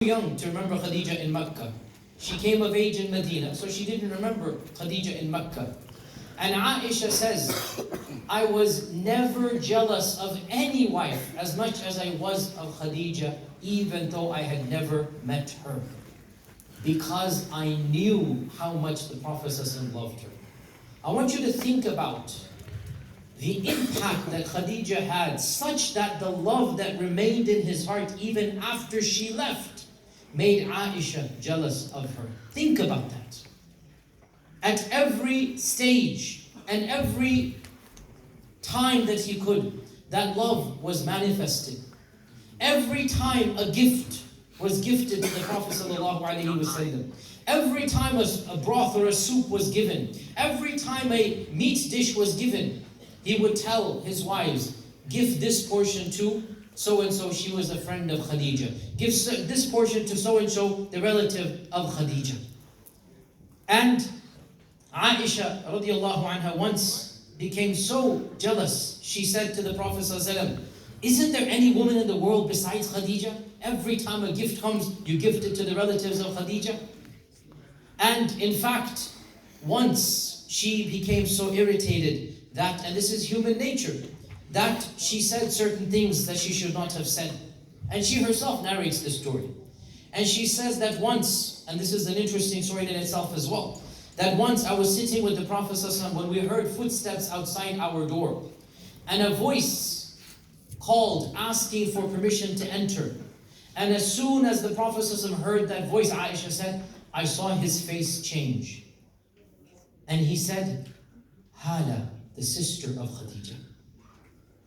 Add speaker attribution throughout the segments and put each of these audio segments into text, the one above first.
Speaker 1: young to remember Khadija in Mecca. She came of age in Medina, so she didn't remember Khadija in Mecca. And Aisha says, I was never jealous of any wife as much as I was of Khadija, even though I had never met her. Because I knew how much the Prophet ﷺ loved her. I want you to think about the impact that Khadija had, such that the love that remained in his heart even after she left made Aisha jealous of her. Think about that. At every stage and every time that he could, that love was manifested. Every time a gift was gifted to the Prophet ﷺ, every time a broth or a soup was given, every time a meat dish was given, he would tell his wives, give this portion to so-and-so, she was a friend of Khadija. Give this portion to so-and-so, the relative of Khadija. And Aisha radiallahu anha once became so jealous, she said to the Prophet ﷺ, isn't there any woman in the world besides Khadija? Every time a gift comes, you gift it to the relatives of Khadija. And in fact, once she became so irritated that, and this is human nature, that she said certain things that she should not have said. And she herself narrates this story. And she says that once, and this is an interesting story in itself as well, that once I was sitting with the Prophet ﷺ when we heard footsteps outside our door, and a voice called asking for permission to enter. And as soon as the Prophet ﷺ heard that voice, Aisha said, I saw his face change. And he said, Hala, the sister of Khadija.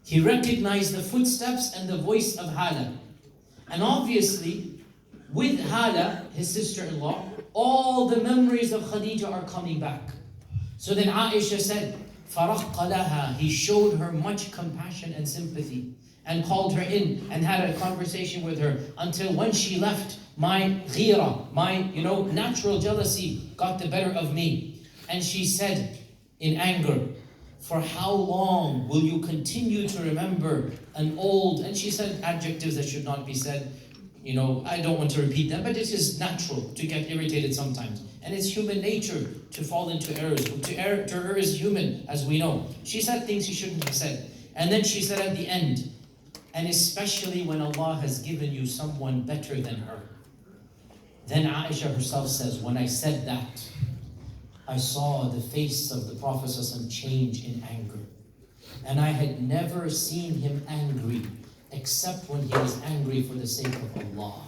Speaker 1: He recognized the footsteps and the voice of Hala. And obviously, with Hala, his sister-in-law, all the memories of Khadija are coming back. So then Aisha said, فَرَقَّ لَهَا, he showed her much compassion and sympathy and called her in and had a conversation with her until when she left, my ghira, my natural jealousy got the better of me. And she said in anger, for how long will you continue to remember an old, and she said adjectives that should not be said, I don't want to repeat them, but it is natural to get irritated sometimes. And it's human nature to fall into errors. To err is human, as we know. She said things she shouldn't have said. And then she said at the end, and especially when Allah has given you someone better than her. Then Aisha herself says, when I said that, I saw the face of the Prophet ﷺ change in anger. And I had never seen him angry, except when he was angry for the sake of Allah.